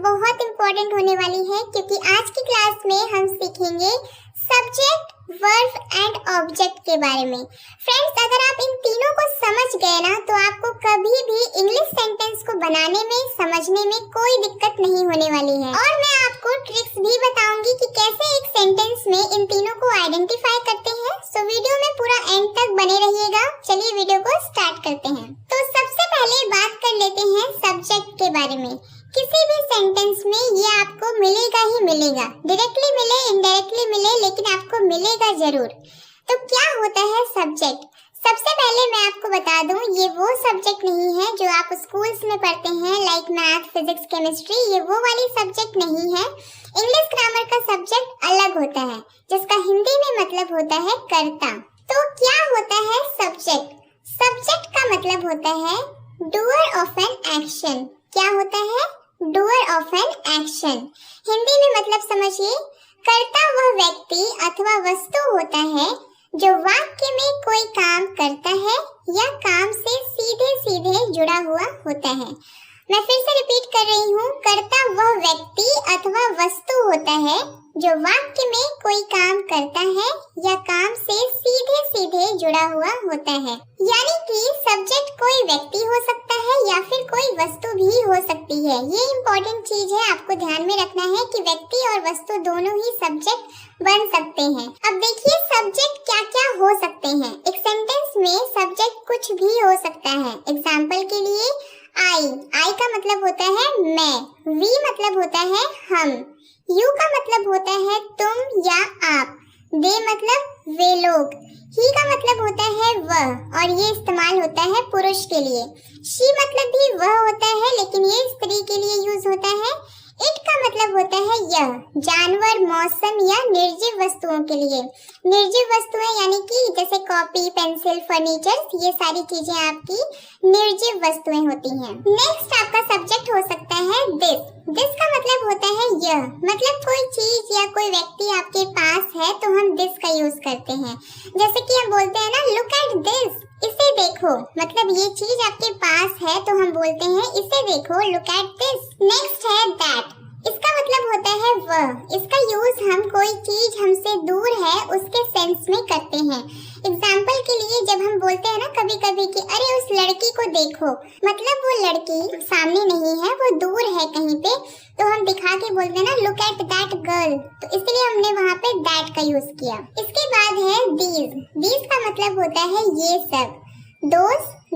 बहुत इम्पोर्टेंट होने वाली है क्योंकि आज की क्लास में हम सीखेंगे सब्जेक्ट, वर्ब एंड ऑब्जेक्ट के बारे में। फ्रेंड्स, अगर आप इन तीनों को समझ गए ना तो आपको कभी भी इंग्लिश सेंटेंस को बनाने में, समझने में कोई दिक्कत नहीं होने वाली है। और मैं आपको ट्रिक्स भी बताऊंगी कि कैसे एक सेंटेंस में इन तीनों को आइडेंटिफाई करते हैं। सो वीडियो में पूरा एंड तक बने रहिएगा। चलिए वीडियो को स्टार्ट करते हैं। तो सबसे पहले बात कर लेते हैं सब्जेक्ट के बारे में। किसी भी सेंटेंस में ये आपको मिलेगा ही मिलेगा, डायरेक्टली मिले, इनडायरेक्टली मिले, लेकिन आपको मिलेगा जरूर। तो क्या होता है सब्जेक्ट? सबसे पहले मैं आपको बता दूं, ये वो सब्जेक्ट नहीं है जो आप स्कूल्स में पढ़ते हैं, लाइक मैथ, फिजिक्स, केमिस्ट्री। ये वो वाली सब्जेक्ट नहीं है। इंग्लिश ग्रामर का सब्जेक्ट अलग होता है, जिसका हिंदी में मतलब होता है कर्ता। तो क्या होता है सब्जेक्ट? सब्जेक्ट का मतलब होता है डूअर ऑफ एन एक्शन। क्या होता है? Doer of an action. Hindi में मतलब समझिए, कर्ता वह व्यक्ति अथवा वस्तु होता है जो वाक्य में कोई काम करता है या काम से सीधे सीधे जुड़ा हुआ होता है। मैं फिर से रिपीट कर रही हूँ, कर्ता वह व्यक्ति अथवा वस्तु होता है जो वाक्य में कोई काम करता है या काम से सीधे सीधे जुड़ा हुआ होता है। यानी कि सब्जेक्ट कोई व्यक्ति हो सकता है या फिर कोई वस्तु भी हो सकती है। ये इम्पोर्टेंट चीज है, आपको ध्यान में रखना है कि व्यक्ति और वस्तु दोनों ही सब्जेक्ट बन सकते हैं। अब देखिए सब्जेक्ट क्या क्या हो सकते हैं। एक सेंटेंस में सब्जेक्ट कुछ भी हो सकता है। एग्जाम्पल के लिए आई का मतलब होता है मैं, वी मतलब होता है हम, यू का मतलब होता है तुम या आप, दे मतलब वे लोग, ही का मतलब होता है वह और ये इस्तेमाल होता है पुरुष के लिए। शी मतलब भी वह होता है लेकिन ये स्त्री के लिए यूज होता है। इट का मतलब होता है यह, जानवर, मौसम या निर्जीव वस्तुओं के लिए। निर्जीव वस्तुएं यानी कि जैसे कॉपी, पेंसिल, फर्नीचर, ये सारी चीजें आपकी निर्जीव वस्तुएं होती हैं। नेक्स्ट आपका सब्जेक्ट हो सकता है दिस। दिस का मतलब होता है यह, मतलब कोई चीज या कोई व्यक्ति आपके पास है तो हम दिस का यूज करते हैं। जैसे कि हम बोलते हैं ना, लुक एट दिस, इसे देखो, मतलब ये चीज आपके पास है तो हम बोलते हैं इसे देखो, लुक एट दिस। नेक्स्ट है दैट। इसका मतलब होता है वह। इसका यूज हम कोई चीज हमसे दूर है उसके सेंस में करते हैं। एग्जाम्पल के लिए जब हम बोलते हैं ना कभी कभी कि अरे उस लड़की को देखो, मतलब वो लड़की सामने नहीं है, वो दूर है कहीं पे, तो हम दिखा के बोलते हैं ना लुक एट दैट गर्ल, तो इसलिए हमने वहाँ पे दैट का यूज किया। इसके बाद है दीज। दीज का मतलब होता है ये सब।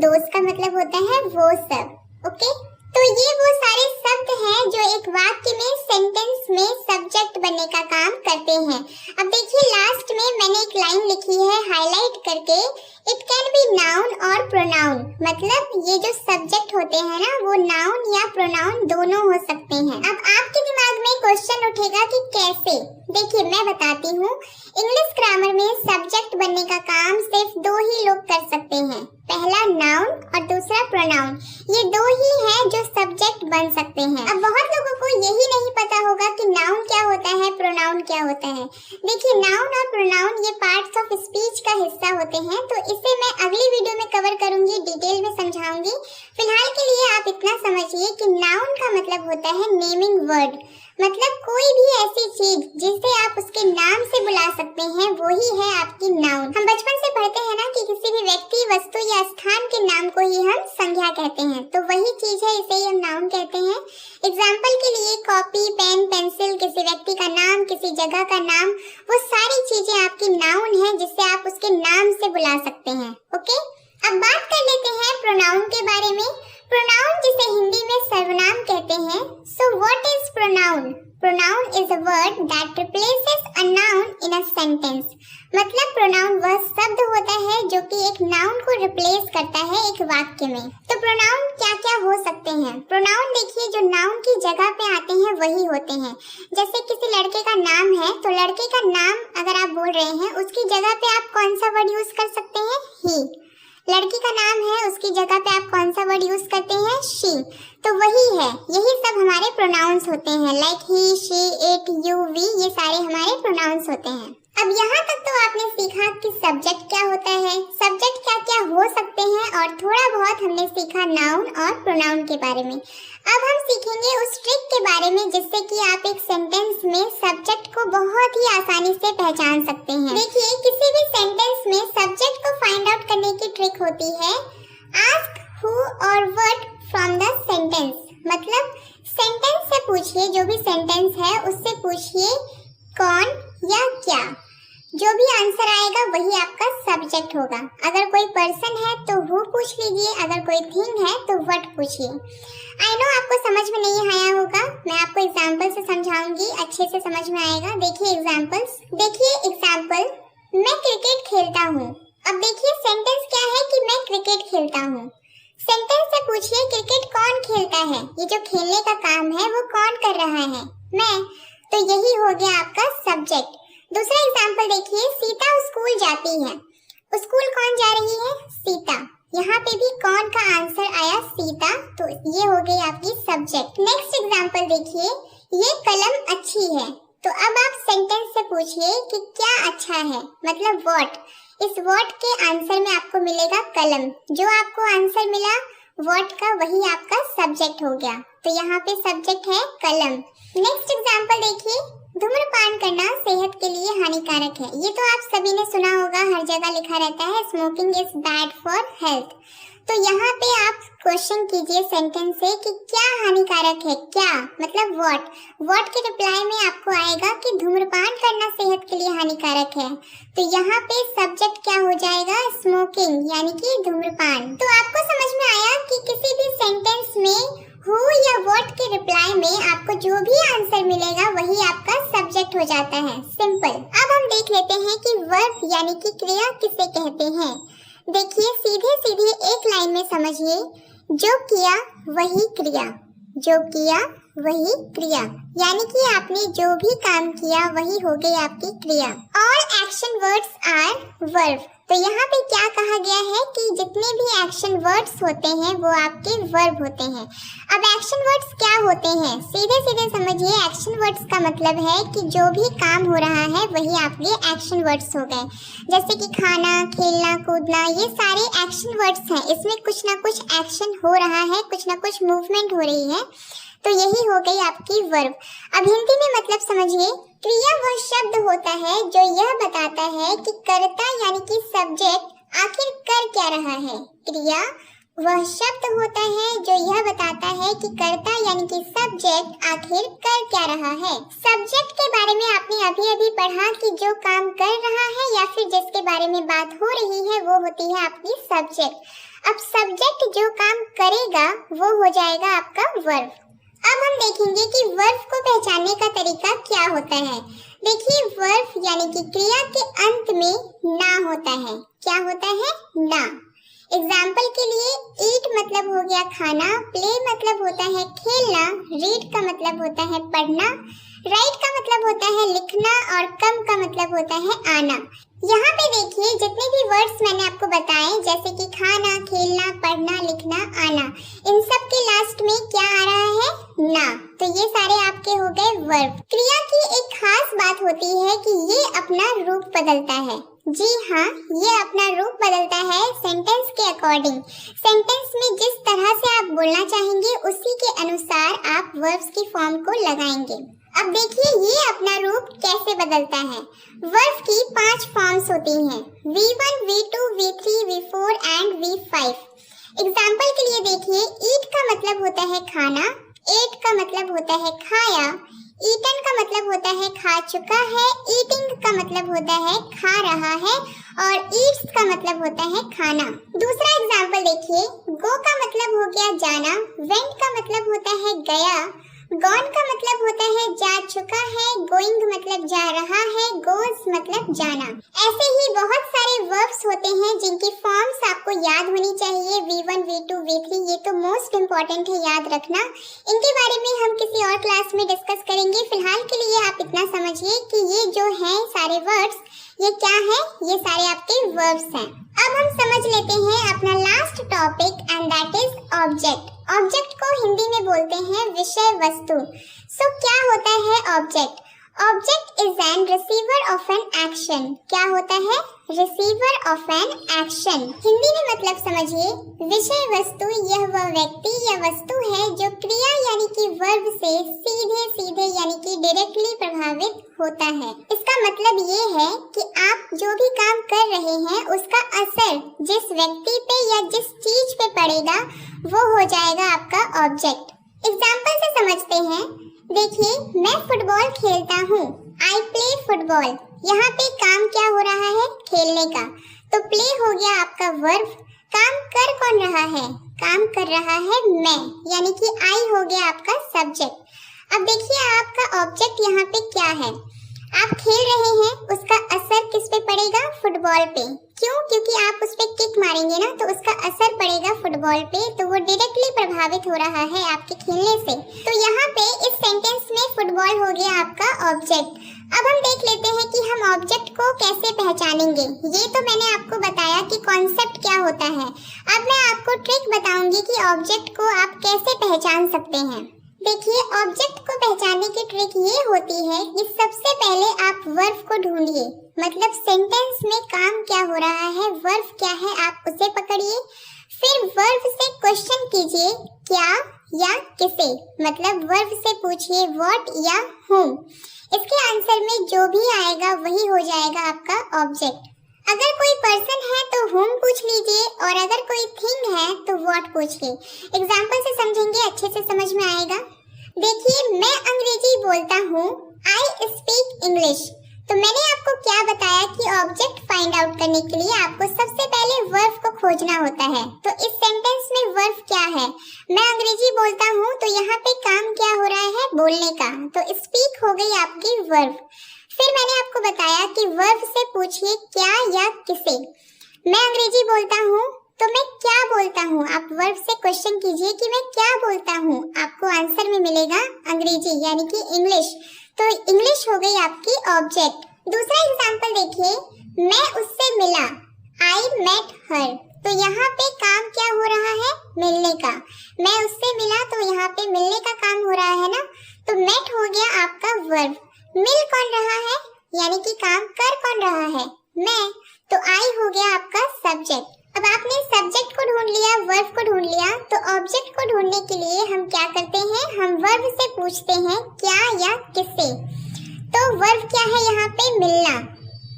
दोज का मतलब होता है वो सब। ओके, तो ये वो सारे शब्द हैं जो एक वाक्य में, सेंटेंस में सब्जेक्ट बनने का काम करते हैं। अब देखिए लास्ट में मैंने एक लाइन लिखी है हाईलाइट करके, इट कैन बी नाउन और प्रोनाउन। मतलब ये जो सब्जेक्ट होते हैं ना वो नाउन या प्रोनाउन दोनों हो सकते हैं। अब आपके दिमाग में क्वेश्चन उठेगा कि कैसे? देखिए मैं बताती हूँ। इंग्लिश ग्रामर में सब्जेक्ट बनने का काम सिर्फ दो ही लोग कर सकते हैं, पहला नाउन और दूसरा प्रोनाउन। ये दो ही हैं जो सब्जेक्ट बन सकते हैं। अब बहुत लोगों को यही नहीं पता होगा कि नाउन क्या होता है, प्रोनाउन क्या होता है। देखिए नाउन और प्रोनाउन ये पार्ट्स ऑफ स्पीच का हिस्सा होते हैं, तो इसे मैं अगली वीडियो में कवर करूंगी, डिटेल में समझाऊंगी। फिलहाल के लिए आप इतना समझिए कि नाउन का मतलब होता है नेमिंग वर्ड, मतलब कोई भी ऐसी चीज जिसे आप उसके नाम से बुला सकते हैं वही है आपकी नाउन। हम बचपन से पढ़ते हैं ना कि किसी भी व्यक्ति, वस्तु या स्थान के नाम को ही हम संज्ञा कहते हैं, तो वही चीज है, इसे ही हम नाउन कहते हैं। एग्जाम्पल के लिए कॉपी, पेन, पेंसिल, किसी व्यक्ति का नाम, किसी जगह का नाम, वो सारी चीजें आपकी नाउन है जिससे आप उसके नाम से बुला सकते हैं। ओके, अब बात कर लेते हैं प्रोनाउन के बारे में। प्रोनाउन जिसे हिंदी में सर्वनाम कहते हैं। So what is pronoun? Pronoun is a word that replaces a noun in a sentence. मतलब प्रोनाउन वह शब्द होता है जो कि एक नाउन को रिप्लेस करता है एक वाक्य में। तो प्रोनाउन क्या क्या हो सकते हैं? प्रोनाउन देखिए जो नाउन की जगह पे आते हैं वही होते हैं। जैसे किसी लड़के का नाम है तो लड़के का नाम अगर आप बोल रहे हैं उसकी जगह पे आप कौन सा वर्ड यूज कर सकते हैं? ही। लड़की का नाम है उसकी जगह पे आप कौन सा वर्ड यूज करते हैं? शी। तो वही है, यही सब हमारे प्रोनाउंस होते हैं, like he, she, it, you, we, ये सारे हमारे प्रोनाउंस होते हैं। अब यहाँ तक तो आपने सीखा कि सब्जेक्ट क्या होता है, सब्जेक्ट क्या क्या हो सकते हैं और थोड़ा बहुत हमने सीखा नाउन और प्रोनाउन के बारे में। अब हम सीखेंगे उस ट्रिक के बारे में जिससे कि आप एक सेंटेंस में सब्जेक्ट को बहुत ही आसानी से पहचान सकते हैं। देखिए, किसी भी सेंटेंस में सब्जेक्ट को फाइंड आउट करने की ट्रिक होती है आस्क हु और व्हाट फ्रॉम द सेंटेंस। मतलब सेंटेंस से पूछिए, जो भी सेंटेंस है उससे पूछिए कौन या क्या। जो भी आंसर आएगा वही आपका सब्जेक्ट होगा। अगर कोई पर्सन है तो हु पूछ लीजिए, अगर कोई थिंग है तो व्हाट पूछिए। आई नो आपको समझ में नहीं आया होगा, मैं आपको एग्जांपल से समझाऊंगी, अच्छे से समझ में आएगा। देखिए एग्जांपल्स। देखिए एग्जांपल, मैं क्रिकेट खेलता हूँ। अब देखिए सेंटेंस क्या है कि मैं क्रिकेट खेलता हूँ। सेंटेंस से पूछिए क्रिकेट कौन खेलता है, ये जो खेलने का काम है वो कौन कर रहा है, मैं। तो यही हो गया आपका सब्जेक्ट। दूसरा एग्जांपल देखिए, सीता स्कूल जाती है। स्कूल कौन जा रही है, सीता। यहाँ पे भी कौन का आंसर आया, सीता, तो ये हो गई आपकी सब्जेक्ट। नेक्स्ट एग्जांपल देखिए, ये कलम अच्छी है। तो अब आप सेंटेंस से पूछिए कि क्या अच्छा है, मतलब व्हाट। इस व्हाट के आंसर में आपको मिलेगा कलम। जो आपको आंसर मिला व्हाट का वही आपका सब्जेक्ट हो गया। तो यहाँ पे सब्जेक्ट है कलम। नेक्स्ट एग्जांपल देखिए, धूम्रपान करना सेहत के लिए हानिकारक है। ये तो आप सभी ने सुना होगा, हर जगह लिखा रहता है smoking is bad for health. तो यहाँ पे आप क्वेश्चन कीजिए सेंटेंस से कि क्या हानिकारक है, क्या मतलब व्हाट। व्हाट के रिप्लाई में आपको आएगा कि धूम्रपान करना सेहत के लिए हानिकारक है। तो यहाँ पे सब्जेक्ट क्या हो जाएगा, स्मोकिंग, यानी कि धूम्रपान। तो आपको समझ में आया कि किसी भी सेंटेंस में हु या व्हाट के रिप्लाई में आपको जो भी आंसर मिलेगा वही आपका सब्जेक्ट हो जाता है। सिंपल। अब हम देख लेते हैं कि वर्ब यानी कि क्रिया किसे कहते हैं। देखिए सीधे सीधे एक लाइन में समझिए, जो किया वही क्रिया, जो किया वही क्रिया, यानी कि आपने जो भी काम किया वही हो गई आपकी क्रिया। All action words are verb. तो यहाँ पे क्या कहा गया है कि जितने भी एक्शन वर्ड्स होते हैं वो आपके वर्ब होते हैं। अब एक्शन वर्ड्स क्या होते हैं, सीधे सीधे समझिए। एक्शन वर्ड्स का मतलब है कि जो भी काम हो रहा है वही आपके एक्शन वर्ड्स हो गए। जैसे कि खाना, खेलना, कूदना, ये सारे एक्शन वर्ड्स हैं। इसमें कुछ ना कुछ एक्शन हो रहा है, कुछ ना कुछ मूवमेंट हो रही है, तो यही हो गई आपकी वर्ब। अब हिंदी में मतलब समझिए, क्रिया वह शब्द होता है जो यह बताता है कि कर्ता यानी कि सब्जेक्ट आखिर कर क्या रहा है। क्रिया वह शब्द होता है जो यह बताता है कि कर्ता यानी कि सब्जेक्ट आखिर कर क्या रहा है। सब्जेक्ट के बारे में आपने अभी अभी पढ़ा कि जो काम कर रहा है या फिर जिसके बारे में बात हो रही है वो होती है आपकी सब्जेक्ट। अब सब्जेक्ट जो काम करेगा वो हो जाएगा आपका वर्ब। अब हम देखेंगे कि वर्ब को पहचानने का तरीका क्या होता है। देखिए वर्ब यानी कि क्रिया के अंत में ना होता है। क्या होता है, ना। एग्जाम्पल के लिए ईट मतलब हो गया खाना, प्ले मतलब होता है खेलना, रीड का मतलब होता है पढ़ना, राइट का मतलब होता है लिखना और कम का मतलब होता है आना। यहाँ पे देखिए जितने भी वर्ड्स मैंने आपको बताए, जैसे कि खाना, खेलना, पढ़ना, लिखना, आना, इन सब के लास्ट में क्या आ रहा है, ना। तो ये सारे आपके हो गए वर्ब। क्रिया की एक खास बात होती है कि ये अपना रूप बदलता है। जी हाँ, ये अपना रूप बदलता है सेंटेंस के अकॉर्डिंग। सेंटेंस में जिस तरह से आप बोलना चाहेंगे उसी के अनुसार आप वर्ब्स की फॉर्म को लगाएंगे। अब देखिए ये अपना रूप कैसे बदलता है। वर्ब की 5 फॉर्म्स होती हैं, V1, V2, V3, V4 and V5। Example के लिए देखिए, ईट का मतलब होता है खाना, एट का मतलब होता है खाया, ईटन का मतलब होता है खा चुका है, ईटिंग का मतलब होता है खा रहा है और ईट्स का मतलब होता है खाना। दूसरा एग्जाम्पल देखिए, गो का मतलब हो गया जाना, वेंट का मतलब होता है गया, गॉन का मतलब होता है जा चुका है, गोइंग मतलब जा रहा है, गोज मतलब जाना। ऐसे ही बहुत सारे वर्ब्स होते हैं जिनकी फॉर्म्स आपको याद होनी चाहिए। V1, V2, V3 ये तो मोस्ट इम्पोर्टेंट है, याद रखना। इनके बारे में हम किसी और क्लास में डिस्कस करेंगे। फिलहाल के लिए आप इतना समझिए कि ये जो है सारे वर्ड्स, ये क्या है, ये सारे आपके वर्ब्स हैं। अब हम समझ लेते हैं अपना last topic and that is object. Object को हिंदी में बोलते हैं विषय वस्तु। सो क्या होता है object? Object is an receiver of an action. क्या होता है? Receiver of an action. Hindi में मतलब समझिए, विषय वस्तु यह वह व्यक्ति या वस्तु है जो क्रिया यानी कि वर्ब से सीधे सीधे यानी कि डायरेक्टली प्रभावित होता है। इसका मतलब ये है कि आप जो भी काम कर रहे हैं उसका असर जिस व्यक्ति पे या जिस चीज पे पड़ेगा वो हो जाएगा आपका ऑब्जेक्ट। एग्जाम्पल से समझते हैं। देखिए, मैं फुटबॉल खेलता हूँ। I play football. यहाँ पे काम क्या हो रहा है? खेलने का। तो प्ले हो गया आपका वर्ब। काम कर कौन रहा है? काम कर रहा है मैं, यानी कि आई हो गया आपका सब्जेक्ट। अब देखिए आपका ऑब्जेक्ट यहाँ पे क्या है? आप खेल रहे हैं, उसका असर किस पे पड़ेगा? फुटबॉल पे। क्यों? क्योंकि आप उस पे किक मारेंगे ना, तो उसका असर पड़ेगा फुटबॉल पे, तो वो डायरेक्टली प्रभावित हो रहा है आपके खेलने से। तो यहाँ पे इस सेंटेंस में फुटबॉल हो गया आपका ऑब्जेक्ट। अब हम देख लेते हैं कि हम ऑब्जेक्ट को कैसे पहचानेंगे। ये तो मैंने आपको बताया कि कॉन्सेप्ट क्या होता है। अब मैं आपको ट्रिक बताऊंगी कि ऑब्जेक्ट को आप कैसे पहचान सकते हैं। देखिए, ऑब्जेक्ट को पहचानने की ट्रिक ये होती है कि सबसे पहले आप वर्ब को ढूंढिए, मतलब सेंटेंस में काम क्या हो रहा है, वर्ब क्या है, आप उसे पकड़िए। फिर वर्ब से क्वेश्चन कीजिए, क्या या किसे, मतलब वर्ब से पूछिए व्हाट या whom। इसके आंसर में जो भी आएगा वही हो जाएगा आपका ऑब्जेक्ट। अगर कोई पर्सन है तो whom पूछ लीजिए, और अगर कोई थिंग है तो what पूछिए। एग्जाम्पल से समझेंगे, अच्छे से समझ में आएगा। देखिए, मैं अंग्रेजी बोलता हूँ। I speak English. तो मैंने आपको क्या बताया कि ऑब्जेक्ट फाइंड आउट करने के लिए आपको सबसे पहले वर्ब को खोजना होता है। तो इस सेंटेंस में वर्ब क्या है? मैं अंग्रेजी बोलता हूँ, तो यहाँ पे काम क्या हो रहा है? बोलने का। तो स्पीक हो गई आपकी वर्ब। फिर मैंने आपको बताया कि वर्ब से पूछिए क्या या किसे। मैं अंग्रेजी बोलता हूँ, तो मैं क्या बोलता हूँ? आप वर्ब से क्वेश्चन कीजिए कि मैं क्या बोलता हूँ। आपको आंसर में मिलेगा अंग्रेजी यानी कि इंग्लिश। तो इंग्लिश हो गई आपकी ऑब्जेक्ट। दूसरा एग्जांपल देखिए, मैं उससे मिला। I met her. तो यहाँ पे काम क्या हो रहा है? मिलने का। मैं उससे मिला, तो यहाँ पे मिलने का काम हो रहा है ना। तो मेट हो गया आपका वर्ब। मिल कौन रहा है? यानी कि काम कर कौन रहा है? मैं। तो आई हो गया आपका सब्जेक्ट। अब आपने सब्जेक्ट को ढूंढ लिया, वर्ब को ढूंढ लिया, तो ऑब्जेक्ट को ढूंढने के लिए हम क्या करते हैं? हम वर्ब से पूछते हैं क्या या किससे। तो वर्ब क्या है यहाँ पे? मिलना।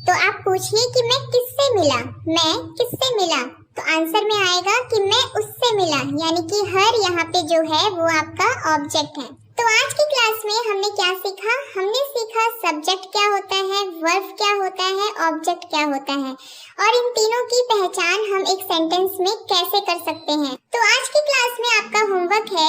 तो आप पूछिए कि मैं किससे मिला। मैं किससे मिला, तो आंसर में आएगा कि मैं उससे मिला, यानी कि हर यहाँ पे जो है वो आपका ऑब्जेक्ट है। तो आज की क्लास में हमने क्या सीखा? हमने सीखा सब्जेक्ट क्या होता है, वर्ब क्या होता है, ऑब्जेक्ट क्या होता है, और इन तीनों की पहचान हम एक सेंटेंस में कैसे कर सकते हैं। तो आज की क्लास में आपका होमवर्क है